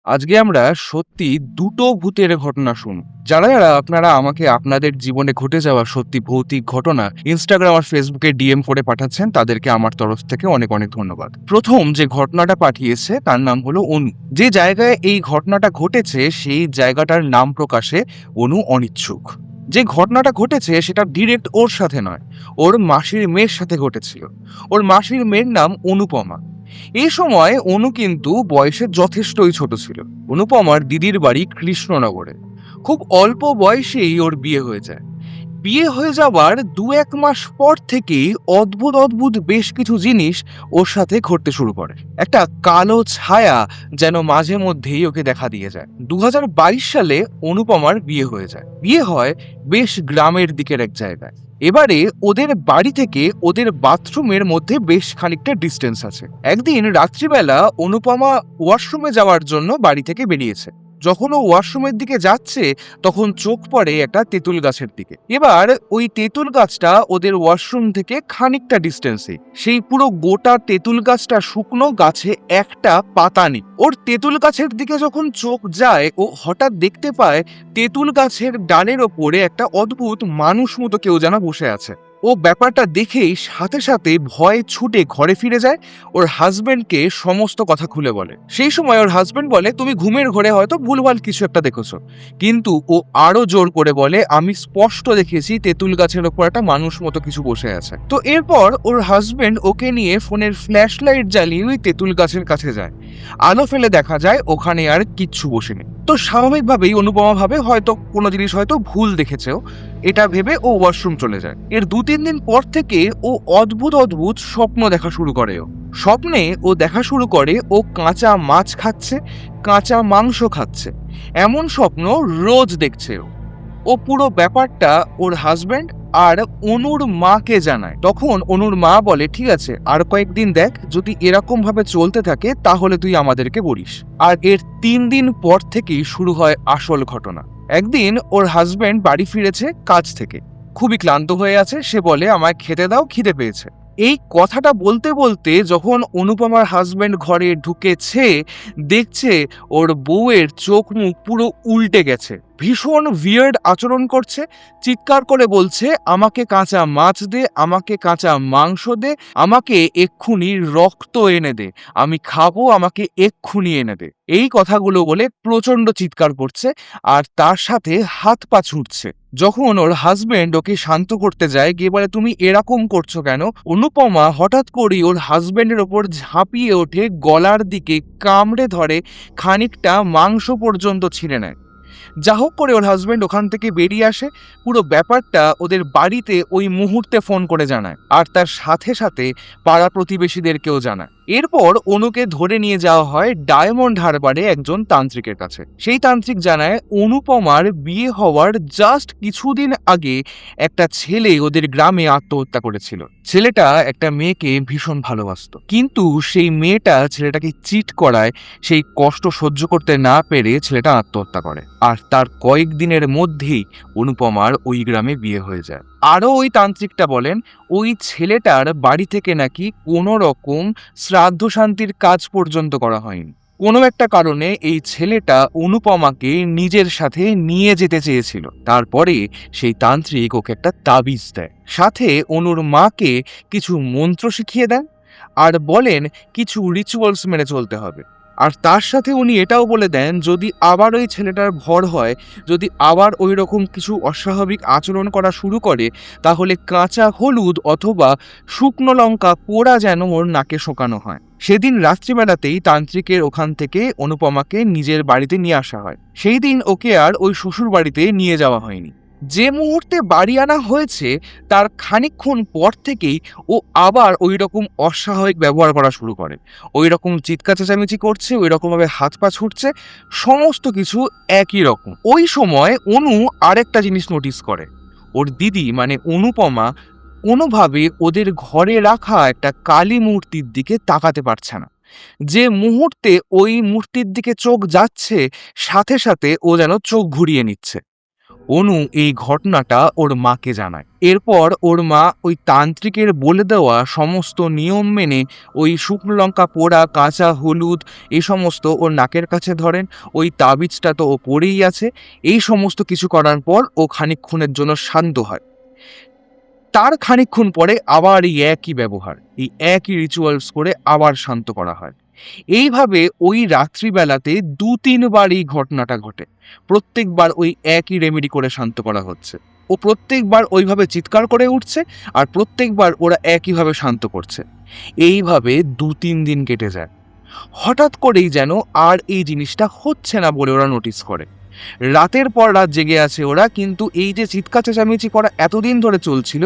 আজকে আমরা সত্যি দুটো ভূতের ঘটনা শুনব। যারা আপনারা আমাকে আপনাদের জীবনে ঘটে যাওয়া সত্যি ভৌতিক ঘটনা ইনস্টাগ্রাম আর ফেসবুকে ডিএম করে পাঠাচ্ছেন, তাদেরকে আমার তরফ থেকে অনেক অনেক ধন্যবাদ। প্রথম যে ঘটনাটা পাঠিয়েছে তার নাম হলো অনু। যে জায়গায় এই ঘটনাটা ঘটেছে সেই জায়গাটার নাম প্রকাশে অনু অনিচ্ছুক। যে ঘটনাটা ঘটেছে সেটা ডিরেক্ট ওর সাথে নয়, ওর মাসির মেয়ের সাথে ঘটেছিল। ওর মাসির মেয়ের নাম অনুপমা। এই সময় অনু কিন্তু বয়সে যথেষ্টই ছোট ছিল। অনুপমার দিদির বাড়ি কৃষ্ণনগরে। খুব অল্প বয়সেই ওর বিয়ে হয়ে যায়। বিয়ে হয়ে যাওয়ার ২-১ মাস পর থেকেই অদ্ভুত অদ্ভুত বেশ কিছু জিনিস ওর সাথে ঘটতে শুরু করে। একটা কালো ছায়া যেন মাঝে মধ্যেই ওকে দেখা দিয়ে যায়। ২০২২ সালে অনুপমার বিয়ে হয়ে যায়। বিয়ে হয় বেশ গ্রামের দিকের এক জায়গায়। এবারে ওদের বাড়ি থেকে ওদের বাথরুমের মধ্যে বেশ খানিকটা ডিস্টেন্স আছে। একদিন রাত্রিবেলা অনুপমা ওয়াশরুমে যাওয়ার জন্য বাড়ি থেকে বেরিয়েছে। যখন ও ওয়াশরুমের দিকে যাচ্ছে তখন চোখ পড়ে একটা তেঁতুল গাছের দিকে। এবার ওই তেঁতুল গাছটা ওদের ওয়াশরুম থেকে খানিকটা ডিস্টেন্সে। সেই পুরো গোটা তেঁতুল গাছটা শুকনো, গাছে একটা পাতা নেই। ওর তেঁতুল গাছের দিকে যখন চোখ যায় ও হঠাৎ দেখতে পায় তেঁতুল গাছের ডালের ওপরে একটা অদ্ভুত মানুষ মতো কেউ যেন বসে আছে। ও ব্যাপারটা দেখেই সাথে সাথে ভয়ে ছুটে ঘরে ফিরে যায়। ওর হাজবেন্ডকে সমস্ত কথা খুলে বলে। সেই সময় ওর হাজবেন্ড বলে, তুমি ঘুমের ঘরে হয়তো ভুলভাল কিছু একটা দেখেছো। কিন্তু ও আরো জোর করে বলে, আমি স্পষ্ট দেখেছি তেঁতুল গাছের ওপর একটা মানুষ মতো কিছু বসে আছে। তো এরপর ওর হাজবেন্ড ওকে নিয়ে ফোনের ফ্ল্যাশ লাইট জ্বালিয়ে ওই তেঁতুল গাছের কাছে যায়। আলো ফেলে দেখা যায় ওখানে আর কিচ্ছু বসেনি। তো স্বাভাবিকভাবেই অনুপমা ভাবে হয়তো কোনো জিনিস হয়তো ভুল দেখেছেও, এটা ভেবে ও ওয়াশরুম চলে যায়। এর ২-৩ দিন পর থেকে ও অদ্ভুত অদ্ভুত স্বপ্ন দেখা শুরু করে। স্বপ্নে ও দেখা শুরু করে ও কাঁচা মাছ খাচ্ছে, কাঁচা মাংস খাচ্ছে। এমন স্বপ্ন রোজ দেখছে ও পুরো ব্যাপারটা ওর হাজবেন্ড আর অনুর মাকে জানায়। তখন অনুর মা বলে, ঠিক আছে, আর কয়েকদিন দেখ, যদি এরকম ভাবে চলতে থাকে তাহলে তুই আমাদেরকে বলিস। আর এর ৩ দিন পর থেকেই শুরু হয় আসল ঘটনা। একদিন ওর হাজবেন্ড বাড়ি ফিরেছে কাজ থেকে, খুবই ক্লান্ত হয়ে আছে। সে বলে, আমায় খেতে দাও, খিদে পেয়েছে। এই কথাটা বলতে বলতে যখন অনুপমার হাজবেন্ড ঘরে ঢুকেছে, দেখছে ওর বউয়ের চোখ মুখ পুরো উল্টে গেছে, ভীষণ উইয়ার্ড আচরণ করছে, চিৎকার করে বলছে, আমাকে কাঁচা মাছ দে, আমাকে কাঁচা মাংস দে, আমাকে এক্ষুনি রক্ত এনে দে, আমি খাবো, আমাকে এক্ষুনি এনে দে। এই কথাগুলো বলে প্রচন্ড চিৎকার করছে আর তার সাথে হাত পা ছুটছে। যখন ওর হাজবেন্ড ওকে শান্ত করতে যায়, গিয়ে বলে, তুমি এরকম করছো কেন? অনুপমা হঠাৎ করেই ওর হাজবেন্ডের ওপর ঝাঁপিয়ে ওঠে, গলার দিকে কামড়ে ধরে, খানিকটা মাংস পর্যন্ত ছিঁড়ে নেয়। যা হোক করে ওর হাজবেন্ড ওখান থেকে বেরিয়ে আসে। পুরো ব্যাপারটা ওদের বাড়িতে ওই মুহূর্তে ফোন করে জানায় আর তার সাথে সাথে পাড়া প্রতিবেশীদেরকেও জানায়। এরপর অনুকে ধরে নিয়ে যাওয়া হয় ডায়মন্ড হারবারে একজন তান্ত্রিকের কাছে। সেই তান্ত্রিক জানায়, অনুপমার বিয়ে হওয়ার জাস্ট কিছুদিন আগে একটা ছেলে ওদের গ্রামে আত্মহত্যা করেছিল। ছেলেটা একটা মেয়েকে ভীষণ ভালোবাসতো, কিন্তু সেই মেয়েটা ছেলেটাকে চিট করায় সেই কষ্ট সহ্য করতে না পেরে ছেলেটা আত্মহত্যা করে। আর তার কয়েকদিনের মধ্যেই অনুপমার ওই গ্রামে বিয়ে হয়ে যায়। আরও ওই তান্ত্রিকটা বলেন, ওই ছেলেটার বাড়ি থেকে নাকি কোনো রকম শ্রাদ্ধ শান্তির কাজ পর্যন্ত করা হয়নি। কোনো একটা কারণে এই ছেলেটা অনুপমাকে নিজের সাথে নিয়ে যেতে চেয়েছিল। তারপরে সেই তান্ত্রিক ওকে একটা তাবিজ দেয়, সাথে অনুর মাকে কিছু মন্ত্র শিখিয়ে দেন আর বলেন কিছু রিচুয়ালস মেনে চলতে হবে। আর তার সাথে উনি এটাও বলে দেন, যদি আবার ওই ছেলেটার ভর হয়, যদি আবার ওই রকম কিছু অস্বাভাবিক আচরণ করা শুরু করে, তাহলে কাঁচা হলুদ অথবা শুকনো লঙ্কা পোড়া যেন ওর নাকে শোকানো হয়। সেদিন রাত্রিবেলাতেই তান্ত্রিকের ওখান থেকে অনুপমাকে নিজের বাড়িতে নিয়ে আসা হয়। সেই দিন ওকে আর ওই শ্বশুর বাড়িতে নিয়ে যাওয়া হয়নি। যে মুহূর্তে বাড়ি আনা হয়েছে তার খানিকক্ষণ পর থেকেই ও আবার ওই রকম অস্বাভাবিক ব্যবহার করা শুরু করে। ওই রকম চিৎকার চেঁচামেচি করছে, ওই রকমভাবে হাত পা ছুটছে, সমস্ত কিছু একই রকম। ওই সময় অনু আরেকটা জিনিস নোটিস করে, ওর দিদি মানে অনুপমা কোনোভাবে ওদের ঘরে রাখা একটা কালী মূর্তির দিকে তাকাতে পারছে না। যে মুহূর্তে ওই মূর্তির দিকে চোখ যাচ্ছে, সাথে সাথে ও যেন চোখ ঘুরিয়ে নিচ্ছে। অনু এই ঘটনাটা ওর মাকে জানায়। এরপর ওর মা ওই তান্ত্রিকের বলে দেওয়া সমস্ত নিয়ম মেনে ওই শুকনো লঙ্কা পোড়া, কাঁচা হলুদ এই সমস্ত ওর নাকের কাছে ধরেন। ওই তাবিজটা তো ও পড়েই আছে। এই সমস্ত কিছু করার পর ও খানিকক্ষণের জন্য শান্ত হয়। তার খানিকক্ষণ পরে আবার এই একই ব্যবহার, এই একই রিচুয়ালস করে আবার শান্ত করা হয়। এইভাবে ওই রাত্রিবেলাতে ২-৩ বার এই ঘটনাটা ঘটে। প্রত্যেকবার ওই একই রেমেডি করে শান্ত করা হচ্ছে। ও প্রত্যেকবার ওইভাবে চিৎকার করে উঠছে, আর প্রত্যেকবার ওরা একইভাবে শান্ত করছে। এইভাবে ২-৩ দিন কেটে যায়। হঠাৎ করেই যেন আর এই জিনিসটা হচ্ছে না বলে ওরা নোটিস করে। রাতের পর রাত জেগে আছে ওরা, কিন্তু এই যে চিৎকার চেঁচামেচি করা এতদিন ধরে চলছিল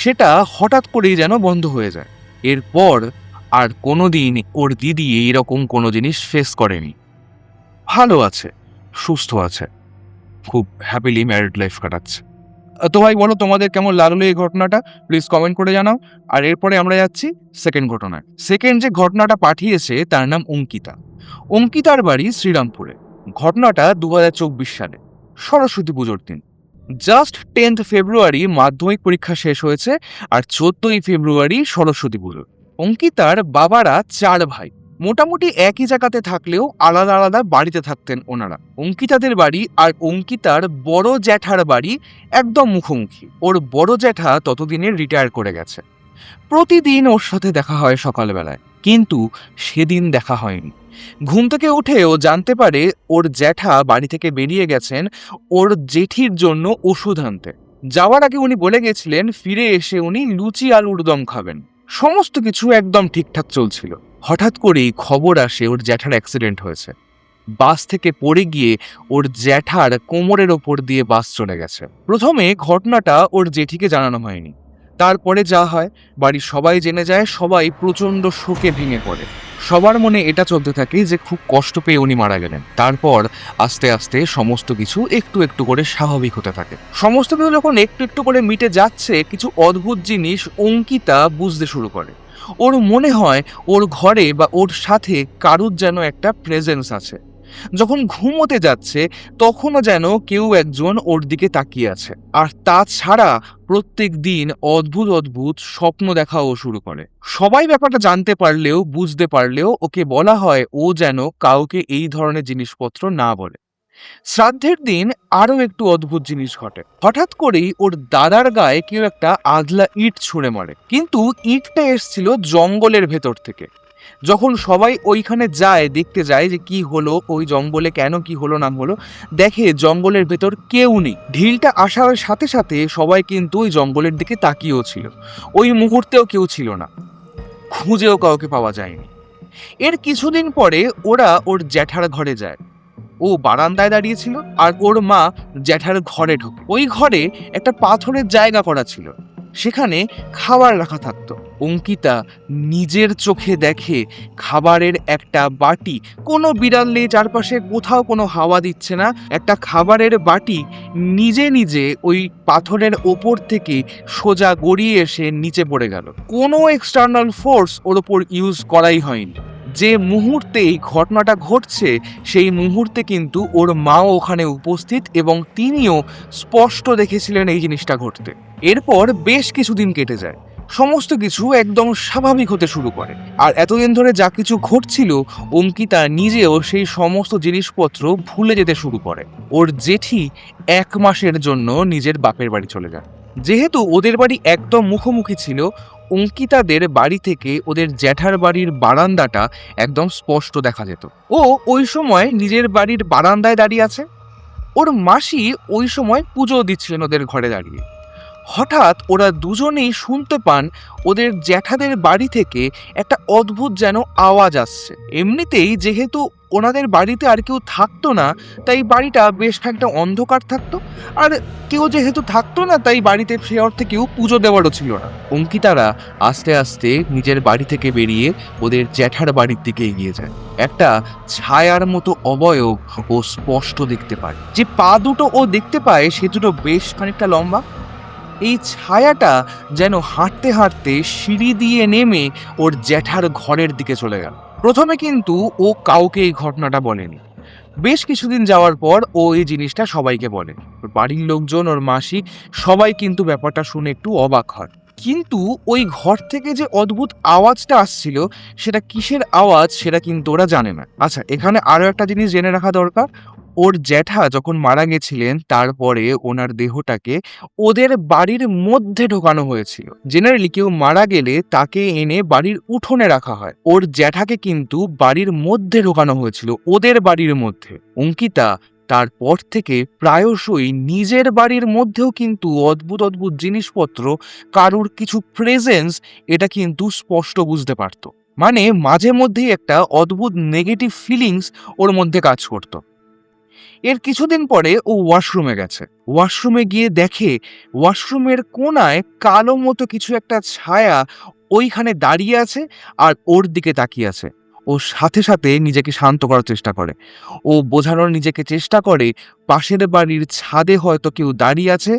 সেটা হঠাৎ করেই যেন বন্ধ হয়ে যায়। এরপর আর কোনোদিন ওর দিদি এইরকম কোনো জিনিস ফেস করেনি। ভালো আছে, সুস্থ আছে, খুব হ্যাপিলি ম্যারিড লাইফ কাটাচ্ছে। তো ভাই বলো, তোমাদের কেমন লাগলো এই ঘটনাটা? প্লিজ কমেন্ট করে জানাও। আর এরপরে আমরা যাচ্ছি সেকেন্ড ঘটনায়। সেকেন্ড যে ঘটনাটা পাঠিয়েছে তার নাম অঙ্কিতা। অঙ্কিতার বাড়ি শ্রীরামপুরে। ঘটনাটা 2024 সালে সরস্বতী পুজোর দিন। জাস্ট 10th ফেব্রুয়ারি মাধ্যমিক পরীক্ষা শেষ হয়েছে, আর 14ই ফেব্রুয়ারি সরস্বতী পুজো। অঙ্কিতার বাবারা 4 ভাই, মোটামুটি একই জায়গাতে থাকলেও আলাদা আলাদা বাড়িতে থাকতেন ওনারা। অঙ্কিতাদের বাড়ি আর অঙ্কিতার বড় জ্যাঠার বাড়ি একদম মুখোমুখি। ওর বড় জ্যাঠা ততদিনে রিটায়ার করে গেছে। প্রতিদিন ওর সাথে দেখা হয় সকালবেলায়, কিন্তু সেদিন দেখা হয়নি। ঘুম থেকে উঠে ও জানতে পারে ওর জ্যাঠা বাড়ি থেকে বেরিয়ে গেছেন ওর জেঠির জন্য ওষুধ আনতে। যাওয়ার আগে উনি বলে গেছিলেন ফিরে এসে উনি লুচি আলুর দম খাবেন। সমস্ত কিছু একদম ঠিকঠাক চলছিল। হঠাৎ করেই খবর আসে ওর জ্যাঠার অ্যাক্সিডেন্ট হয়েছে। বাস থেকে পড়ে গিয়ে ওর জ্যাঠার কোমরের ওপর দিয়ে বাস চলে গেছে। প্রথমে ঘটনাটা ওর জেঠিকে জানানো হয়নি। তারপরে যা হয়, বাড়ির সবাই জেনে যায়, সবাই প্রচণ্ড শোকে ভেঙে পড়ে। সবার মনে এটা চলতে থাকে যে খুব কষ্ট পেয়ে উনি মারা গেলেন। তারপর আস্তে আস্তে সমস্ত কিছু একটু একটু করে স্বাভাবিক হতে থাকে। সমস্ত কিছু যখন একটু একটু করে মিটে যাচ্ছে, কিছু অদ্ভুত জিনিস অঙ্কিতা বুঝতে শুরু করে। ওর মনে হয় ওর ঘরে বা ওর সাথে কারুর যেন একটা প্রেজেন্স আছে। যখন ঘুমোতে যাচ্ছে তখনও যেন কেউ একজন ওর দিকে তাকিয়ে আছে। আর তাছাড়া প্রত্যেক দিন অদ্ভুত অদ্ভুত স্বপ্ন দেখাও শুরু করে। সবাই ব্যাপারটা জানতে পারলেও বুঝতে পারলেও ওকে বলা হয় ও যেন কাউকে এই ধরনের জিনিসপত্র না বলে। শ্রাদ্ধের দিন আরও একটু অদ্ভুত জিনিস ঘটে। হঠাৎ করেই ওর দাদার গায়ে কেউ একটা আধলা ইট ছুঁড়ে মারে, কিন্তু ইটটা এসছিল জঙ্গলের ভেতর থেকে। যখন সবাই ওইখানে যায়, দেখতে যায় যে কি হলো ওই জঙ্গলে, কেন কি হলো না হলো, দেখে জঙ্গলের ভেতর কেউ নেই। ঢিলটা আসার সাথে সাথে সবাই কিন্তু ওই জঙ্গলের দিকে তাকিয়েও ছিল। ওই মুহূর্তেও কেউ ছিল না, খুঁজেও কাউকে পাওয়া যায়নি। এর কিছুদিন পরে ওরা ওর জ্যাঠার ঘরে যায়। ও বারান্দায় দাঁড়িয়েছিল আর ওর মা জ্যাঠার ঘরে ঢোকে। ওই ঘরে একটা পাথরের জায়গা করা ছিল, সেখানে খাবার রাখা থাকতো। অঙ্কিতা নিজের চোখে দেখে খাবারের একটা বাটি, কোনো বিড়াল নেই চারপাশে, কোথাও কোনো হাওয়া দিচ্ছে না, একটা খাবারের বাটি নিজে নিজে ওই পাথরের ওপর থেকে সোজা গড়িয়ে এসে নিচে পড়ে গেল। কোনো এক্সটার্নাল ফোর্স ওর ওপর ইউজ করাই হয়নি। যে মুহূর্তে এই ঘটনাটা ঘটছে সেই মুহূর্তে কিন্তু ওর মাও ওখানে উপস্থিত, এবং তিনিও স্পষ্ট দেখেছিলেন এই জিনিসটা ঘটতে। এরপর বেশ কিছুদিন কেটে যায়, সমস্ত কিছু একদম স্বাভাবিক হতে শুরু করে। আর এতদিন ধরে যা কিছু ঘটছিল অঙ্কিতা নিজেও সেই সমস্ত জিনিসপত্র ভুলে যেতে শুরু করে। ওর জেঠি 1 মাসের জন্য নিজের বাপের বাড়ি চলে যায়। যেহেতু ওদের বাড়ি একদম মুখোমুখি ছিল, অঙ্কিতাদের বাড়ি থেকে ওদের জ্যাঠার বাড়ির বারান্দাটা একদম স্পষ্ট দেখা যেত। ও ওই সময় নিজের বাড়ির বারান্দায় দাঁড়িয়ে আছে। ওর মাসি ওই সময় পুজো দিচ্ছিলেন ওদের ঘরে দাঁড়িয়ে। হঠাৎ ওরা দুজনেই শুনতে পান ওদের জ্যাঠাদের বাড়ি থেকে একটা অদ্ভুত যেন আওয়াজ আসছে। এমনিতেই যেহেতু ওনাদের বাড়িতে আর কেউ থাকতো না, তাই বাড়িটা বেশ খানিকটা অন্ধকার থাকতো। আর কেউ যেহেতু থাকতো না, তাই বাড়িতে সে অর্থে কেউ পুজো দেওয়ারও ছিল না। অঙ্কিতারা আস্তে আস্তে নিজের বাড়ি থেকে বেরিয়ে ওদের জ্যাঠার বাড়ির দিকে এগিয়ে যায়। একটা ছায়ার মতো অবয়ব ও স্পষ্ট দেখতে পায়। যে পা দুটো ও দেখতে পায় সে দুটো বেশ খানিকটা লম্বা। এই ছায়াটা যেন হাঁটতে হাঁটতে সিঁড়ি দিয়ে নেমে ওর জ্যাঠার ঘরের দিকে চলে গেল। প্রথমে কিন্তু ও কাউকে এই ঘটনাটা বলেনি। বেশ কিছুদিন যাওয়ার পর ও এই জিনিসটা সবাইকে বলে। ওর বাড়ির লোকজন, ওর মাসি, সবাই কিন্তু ব্যাপারটা শুনে একটু অবাক হয়। কিন্তু ওই ঘর থেকে যে অদ্ভুত আওয়াজটা আসছিল, সেটা কিসের আওয়াজ সেটা কিন্তু ওরা জানে না। আচ্ছা, এখানে আরো একটা জিনিস জেনে রাখা দরকার। ওর জ্যাঠা যখন মারা গেছিলেন তারপরে ওনার দেহটাকে ওদের বাড়ির মধ্যে ঢোকানো হয়েছিল। জেনারেলি কেউ মারা গেলে তাকে এনে বাড়ির উঠোনে রাখা হয়, ওর জ্যাঠাকে কিন্তু বাড়ির মধ্যে ঢোকানো হয়েছিল, ওদের বাড়ির মধ্যে। অঙ্কিতা তারপর থেকে প্রায়শই নিজের বাড়ির মধ্যেও কিন্তু অদ্ভুত অদ্ভুত জিনিসপত্র, কারুর কিছু প্রেজেন্স, এটা কিন্তু স্পষ্ট বুঝতে পারতো। মানে মাঝে মধ্যেই একটা অদ্ভুত নেগেটিভ ফিলিংস ওর মধ্যে কাজ করতো। এর কিছুদিন পরে ও ওয়াশরুমে গেছে। ওয়াশরুমে গিয়ে দেখে ওয়াশরুমের কোণায় কালো মতো কিছু একটা ছায়া ওইখানে দাঁড়িয়ে আছে আর ওর দিকে তাকিয়ে আছে। ও সাথে সাথে নিজেকে শান্ত করার চেষ্টা করে। ও বোঝানোর নিজেকে চেষ্টা করে পাশের বাড়ির ছাদে হয়তো কেউ দাঁড়িয়ে আছে,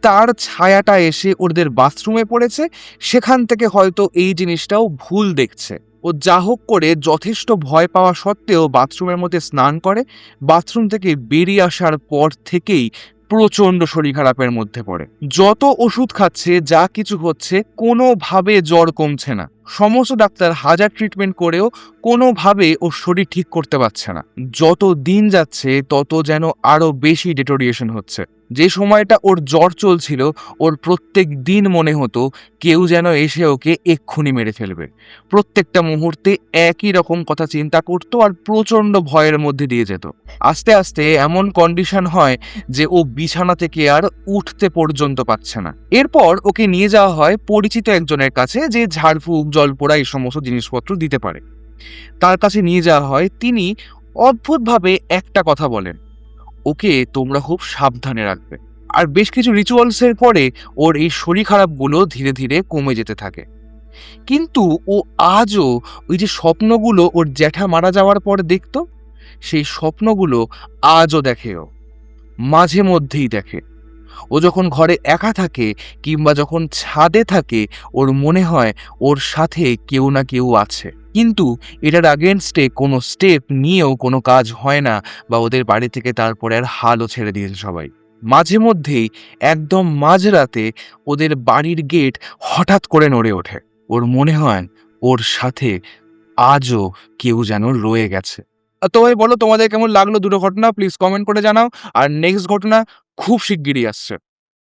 তার ছায়াটা এসে ওদের বাথরুমে পড়েছে, সেখান থেকে হয়তো এই জিনিসটাও ভুল দেখছে। ও যা হোক করে যথেষ্ট ভয় পাওয়া সত্ত্বেও বাথরুমের মধ্যে স্নান করে। বাথরুম থেকে বেরিয়ে আসার পর থেকেই প্রচণ্ড শরীর খারাপের মধ্যে পড়ে। যত ওষুধ খাচ্ছে, যা কিছু হচ্ছে, কোনোভাবে জ্বর কমছে না। সমস্ত ডাক্তার হাজার ট্রিটমেন্ট করেও কোনোভাবে ওর শরীর ঠিক করতে পারছে না। যত দিন যাচ্ছে তত যেন আরো বেশি ডিটোরিয়েশন হচ্ছে। যে সময়টা ওর জ্বর চলছিল, ওর প্রত্যেক দিন মনে হতো কেউ যেন এসে ওকে এক্ষুনি মেরে ফেলবে। প্রত্যেকটা মুহূর্তে একই রকম কথা চিন্তা করতো আর প্রচণ্ড ভয়ের মধ্যে দিয়ে যেত। আস্তে আস্তে এমন কন্ডিশন হয় যে ও বিছানা থেকে আর উঠতে পর্যন্ত পারছে না। এরপর ওকে নিয়ে যাওয়া হয় পরিচিত একজনের কাছে, যে ঝাড়ফুঁক, জলপোড়া এই সমস্ত জিনিসপত্র দিতে পারে। তার কাছে নিয়ে যাওয়া হয়। তিনি অদ্ভুতভাবে একটা কথা বলেন, ওকে তোমরা খুব সাবধানে রাখবে। আর বেশ কিছু রিচুয়ালসের পরে ওর এই শরীর খারাপগুলো ধীরে ধীরে কমে যেতে থাকে। কিন্তু ও আজও ওই যে স্বপ্নগুলো ওর জ্যাঠা মারা যাওয়ার পর দেখতো, সেই স্বপ্নগুলো আজও দেখে ও, মাঝে মধ্যেই দেখে। ও যখন ঘরে একা থাকে কিংবা যখন ছাদে থাকে, ওর মনে হয় ওর সাথে কেউ না কেউ আছে। কিন্তু এটার আগেনস্টে কোনো স্টেপ নিয়েও কোনো কাজ হয় না, বা ওদের বাড়ি থেকে তারপরে আর হালও ছেড়ে দিয়েছে সবাই। মাঝে মধ্যেই একদম মাঝরাতে ওদের বাড়ির গেট হঠাৎ করে নড়ে ওঠে। ওর মনে হয় ওর সাথে আজও কেউ যেন রয়ে গেছে। তো ভাই বলো, তোমাদের কেমন লাগলো দুটো ঘটনা? প্লিজ কমেন্ট করে জানাও। আর নেক্সট ঘটনা খুব শিগগিরই আসছে।